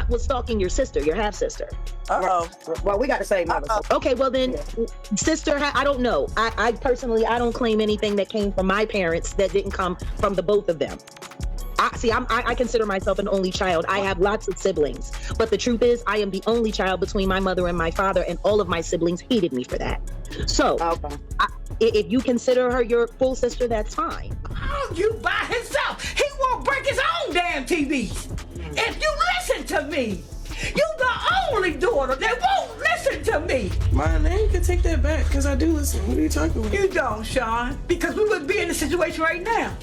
was stalking your sister, your half-sister. Uh-oh. Well, we got the same mother. So. Okay, well then, sister, I don't know. I personally, I don't claim anything that came from my parents that didn't come from the both of them. I consider myself an only child. I have lots of siblings, but the truth is I am the only child between my mother and my father, and all of my siblings hated me for that. So Okay. if you consider her your full sister, that's fine. Oh, you by himself. He won't break his own damn TV. If you listen to me, you the only daughter that won't listen to me. My name can take that back, because I do listen. What are you talking about? You don't, Sean, because we would be in a situation right now.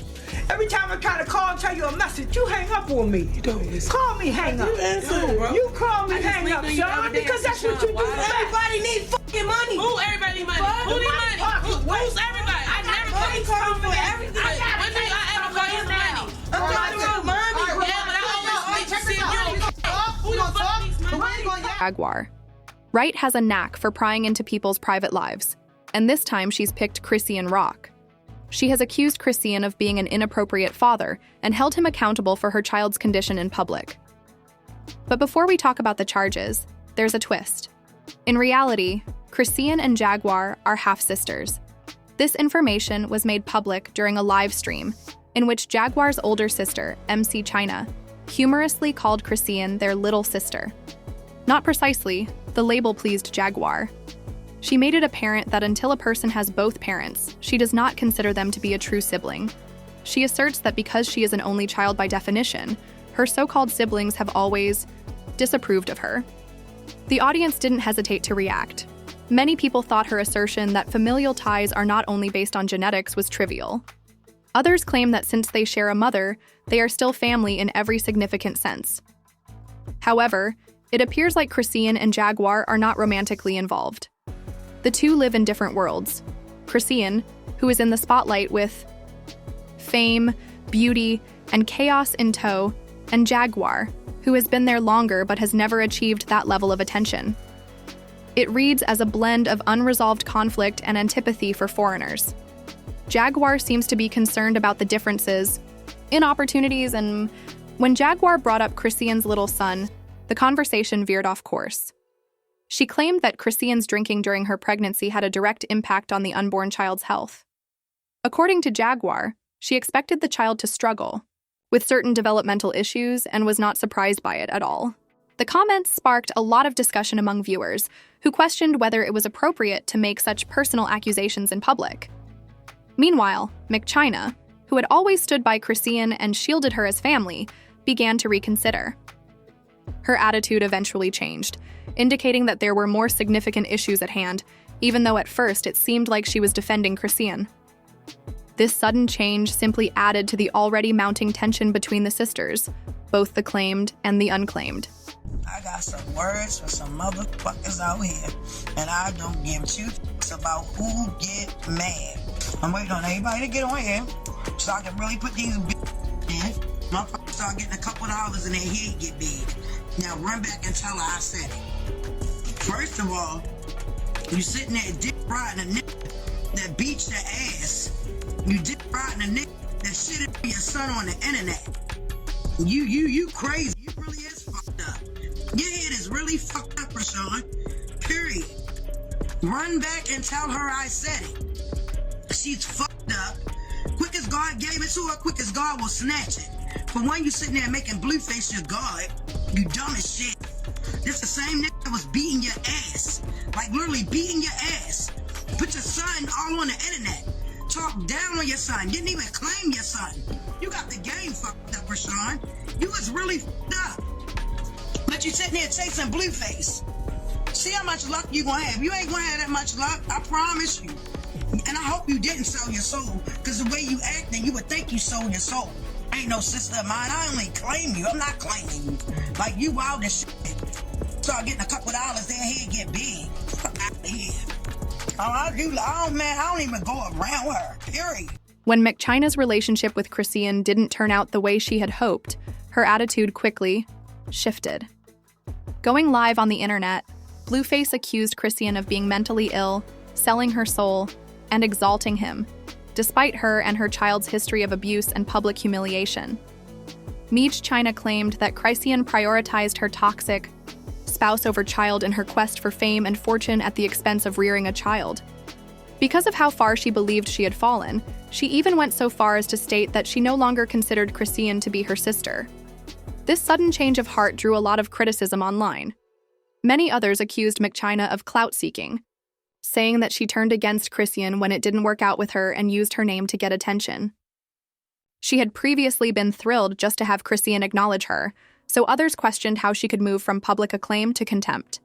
Every time I try to call and tell you a message, you hang up on me. You don't listen. Call me hang up. You answer, bro. You call me I just hang leave up, on you Sean, every day because and that's say, what you Sean, do. why? Everybody needs fucking money. Who everybody money? Who need money? Who's everybody? I never call you for everything. When did I ever call you for money? I'm talking about money. Yeah, but I always wait to see if you who the fuck needs money? Jaguar. Wright has a knack for prying into people's private lives, and this time she's picked Chrisean Rock. She has accused Chrisean of being an inappropriate father and held him accountable for her child's condition in public. But before we talk about the charges, there's a twist. In reality, Chrisean and Jaguar are half-sisters. This information was made public during a live stream in which Jaguar's older sister, MC China, humorously called Chrisean their little sister. Not precisely, the label pleased Jaguar. She made it apparent that until a person has both parents, she does not consider them to be a true sibling. She asserts that because she is an only child by definition, her so-called siblings have always disapproved of her. The audience didn't hesitate to react. Many people thought her assertion that familial ties are not only based on genetics was trivial. Others claim that since they share a mother, they are still family in every significant sense. However, it appears like Chrisean and Jaguar are not romantically involved. The two live in different worlds. Chrisean, who is in the spotlight with fame, beauty, and chaos in tow, and Jaguar, who has been there longer but has never achieved that level of attention. It reads as a blend of unresolved conflict and antipathy for foreigners. Jaguar seems to be concerned about the differences in opportunities, and when Jaguar brought up Chrisean's little son, the conversation veered off course. She claimed that Chrisean's drinking during her pregnancy had a direct impact on the unborn child's health. According to Jaguar, she expected the child to struggle with certain developmental issues and was not surprised by it at all. The comments sparked a lot of discussion among viewers, who questioned whether it was appropriate to make such personal accusations in public. Meanwhile, McChina, who had always stood by Chrisean and shielded her as family, began to reconsider. Her attitude eventually changed, indicating that there were more significant issues at hand, even though at first it seemed like she was defending Chrisean. This sudden change simply added to the already mounting tension between the sisters, both the claimed and the unclaimed. I got some words for some motherfuckers out here, and I don't give two fucks about who get mad. I'm waiting on everybody to get on here so I can really put these in. Motherfuckers start getting a couple dollars and their head get big. Now run back and tell her I said it. First of all, you sitting there dick riding a nigga that beats your ass. You dick riding a nigga that shitted for your son on the internet. You crazy. You really is fucked up. Your head is really fucked up, Chrisean. Period. Run back and tell her I said it. She's fucked up. Quick as God gave it to her, quick as God will snatch it. For when you sitting there making Blueface your God, you dumb as shit. This the same nigga that was beating your ass. Like literally beating your ass. Put your son all on the internet. Talk down on your son. Didn't even claim your son. You got the game fucked up, Chrisean. You was really fucked up. But you sitting there chasing Blueface. See how much luck you gonna have. You ain't gonna have that much luck, I promise you. And I hope you didn't sell your soul, because the way you acting, you would think you sold your soul. Ain't no sister of mine. I only claim you. I'm not claiming you. Like, you wild as shit. Start getting a couple dollars, their head get big. Fuck out of here. I don't even go around her, period. When McChina's relationship with Chrisean didn't turn out the way she had hoped, her attitude quickly shifted. Going live on the internet, Blueface accused Chrisean of being mentally ill, selling her soul, and exalting him, despite her and her child's history of abuse and public humiliation. Meech China claimed that Chrisean prioritized her toxic spouse over child in her quest for fame and fortune at the expense of rearing a child. Because of how far she believed she had fallen, she even went so far as to state that she no longer considered Chrisean to be her sister. This sudden change of heart drew a lot of criticism online. Many others accused McChina of clout-seeking, saying that she turned against Chrisean when it didn't work out with her and used her name to get attention. She had previously been thrilled just to have Chrisean acknowledge her, so others questioned how she could move from public acclaim to contempt.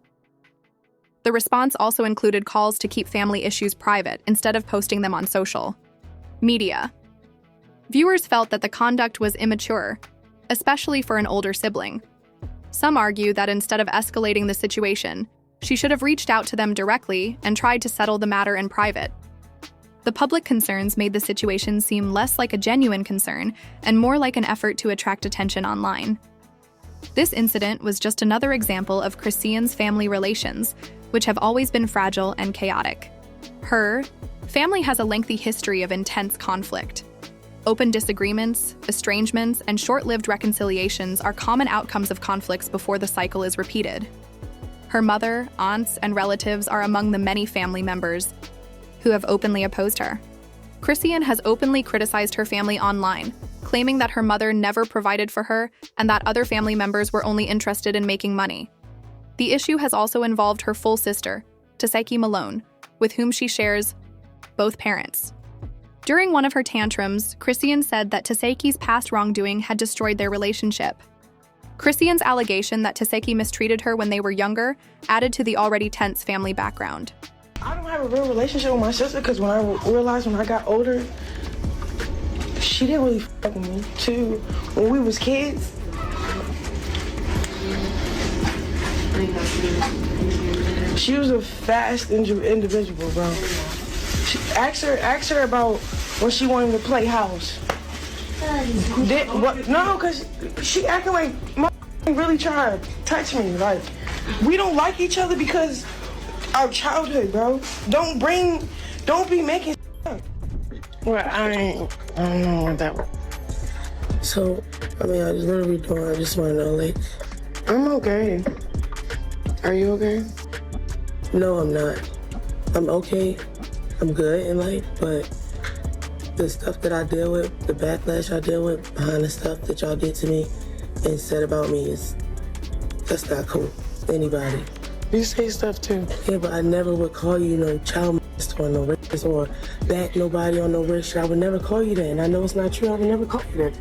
The response also included calls to keep family issues private instead of posting them on social media. Viewers felt that the conduct was immature, especially for an older sibling. Some argue that instead of escalating the situation, she should have reached out to them directly and tried to settle the matter in private. The public concerns made the situation seem less like a genuine concern and more like an effort to attract attention online. This incident was just another example of Chrisean's family relations, which have always been fragile and chaotic. Her family has a lengthy history of intense conflict. Open disagreements, estrangements, and short-lived reconciliations are common outcomes of conflicts before the cycle is repeated. Her mother, aunts, and relatives are among the many family members who have openly opposed her. Chrisean has openly criticized her family online, claiming that her mother never provided for her and that other family members were only interested in making money. The issue has also involved her full sister, Taseki Malone, with whom she shares both parents. During one of her tantrums, Chrisean said that Taseki's past wrongdoing had destroyed their relationship. Chrisean's allegation that Taseki mistreated her when they were younger added to the already tense family background. I don't have a real relationship with my sister because when I realized when I got older, she didn't really fuck with me. Too, when we was kids, she was a fast individual, bro. Ask her about when she wanted to play house. No, because she acting like my really trying to touch me. Like, we don't like each other because our childhood, bro. Don't be making up. Well, I don't know what that was. So, I mean, what are we doing? I just want to know, like, I'm okay. Are you okay? No, I'm not. I'm okay. I'm good in life, but the stuff that I deal with, the backlash I deal with behind the stuff that y'all did to me and said about me that's not cool. Anybody. You say stuff too. Yeah, but I never would call you no child molester or no rapist or back nobody on no race shit. I would never call you that, and I know it's not true. I would never call you that.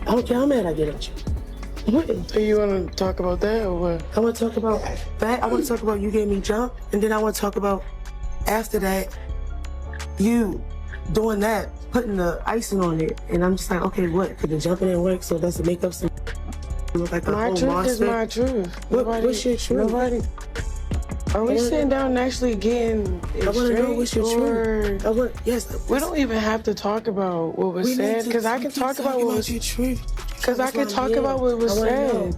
I don't care how mad I get at you. What? So you want to talk about that or what? I want to talk about that. I want to talk about you gave me jump, and then I want to talk about after that, you doing that, putting the icing on it, and I'm just like, okay, what? Because the jumping didn't work, so that's to make up some. Look like my truth monster. Is my truth. What's your truth? Nobody. Are we sitting down and actually getting it I want to know what's your truth. Yes. We don't even have to talk about what was said, because I can talk about what was truth. Because I can talk about what was said.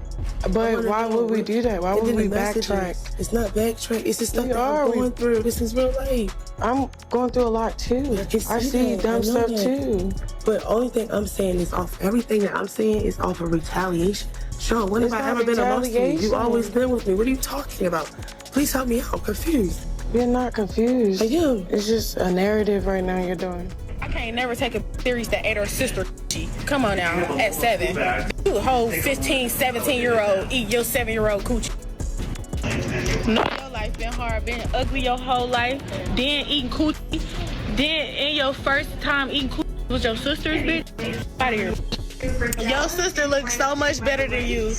But why would we do that? Why would we backtrack? It's not backtrack. It's the stuff that I'm going through. This is real life. I'm going through a lot too. I see dumb stuff too. But only thing I'm saying is everything that I'm saying is off of retaliation. Sean, when have I ever been amongst you? You've always been with me. What are you talking about? Please help me out. I'm confused. You're not confused. I am. It's just a narrative right now you're doing. I can't never take a serious that ate her sister. Come on now, at 7. You a whole 15, 17-year-old eat your 7-year-old coochie. No, your life been hard, been ugly your whole life. Then eating coochie. Then in your first time eating coochie with your sister's bitch. Out of here. Your sister looks so much better than you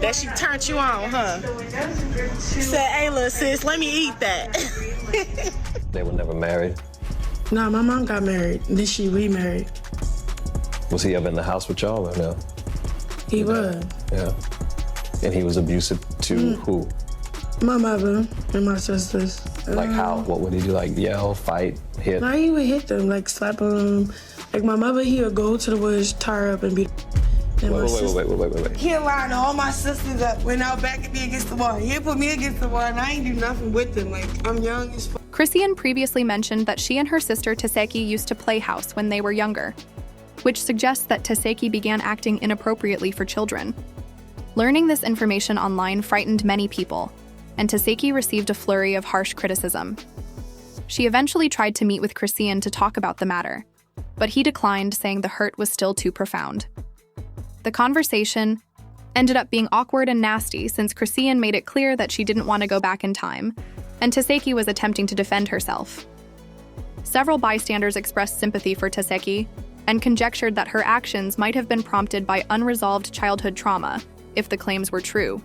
that she turned you on, huh? She said, hey, little sis, let me eat that. They were never married? Nah, my mom got married, and then she remarried. Was he ever in the house with y'all or no? He was. Yeah. And he was abusive to who? My mother and my sisters. Like how? What would he do? Like yell, fight, hit? Nah, he would hit them, like slap them. Like my mother, he would go to the woods, tie her up, and beat. Wait. He lined all my sisters up, went out back at me against the wall. He put me against the wall, and I ain't do nothing with them. Like, I'm young as fuck. Chrisean previously mentioned that she and her sister Taseki used to play house when they were younger. which suggests that Taseki began acting inappropriately for children. Learning this information online frightened many people, and Taseki received a flurry of harsh criticism. She eventually tried to meet with Chrisean to talk about the matter, but he declined, saying the hurt was still too profound. The conversation ended up being awkward and nasty since Chrisean made it clear that she didn't want to go back in time, and Taseki was attempting to defend herself. Several bystanders expressed sympathy for Taseki and conjectured that her actions might have been prompted by unresolved childhood trauma, if the claims were true.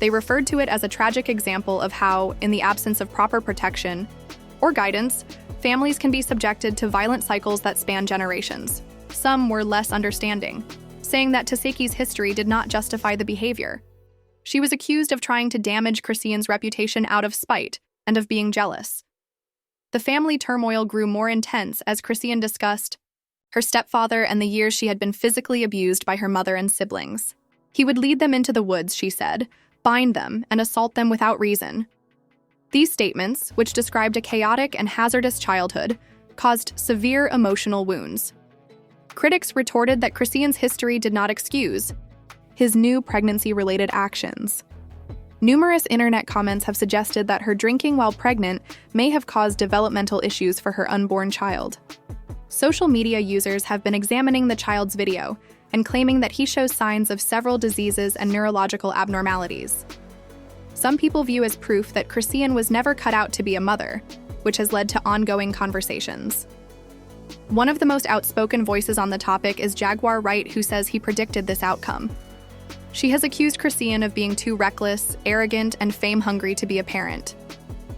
They referred to it as a tragic example of how, in the absence of proper protection or guidance, families can be subjected to violent cycles that span generations. Some were less understanding, saying that Taseki's history did not justify the behavior. She was accused of trying to damage Chrisean's reputation out of spite and of being jealous. The family turmoil grew more intense as Chrisean discussed her stepfather and the years she had been physically abused by her mother and siblings. He would lead them into the woods, she said, bind them, and assault them without reason. These statements, which described a chaotic and hazardous childhood, caused severe emotional wounds. Critics retorted that Chrisean's history did not excuse his new pregnancy-related actions. Numerous internet comments have suggested that her drinking while pregnant may have caused developmental issues for her unborn child. Social media users have been examining the child's video and claiming that he shows signs of several diseases and neurological abnormalities. Some people view as proof that Chrisean was never cut out to be a mother, which has led to ongoing conversations. One of the most outspoken voices on the topic is Jaguar Wright, who says he predicted this outcome. She has accused Chrisean of being too reckless, arrogant, and fame-hungry to be a parent.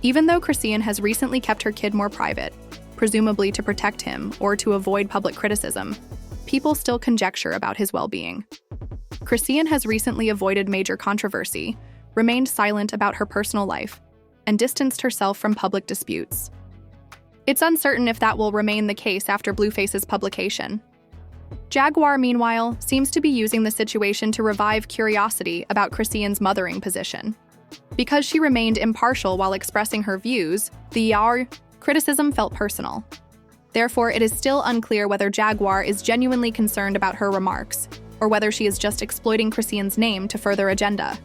Even though Chrisean has recently kept her kid more private, presumably to protect him or to avoid public criticism, people still conjecture about his well-being. Chrisean has recently avoided major controversy, remained silent about her personal life, and distanced herself from public disputes. It's uncertain if that will remain the case after Blueface's publication. Jaguar, meanwhile, seems to be using the situation to revive curiosity about Chrisean's mothering position. Because she remained impartial while expressing her views, the criticism felt personal. Therefore, it is still unclear whether Jaguar is genuinely concerned about her remarks, or whether she is just exploiting Chrisean's name to further agenda.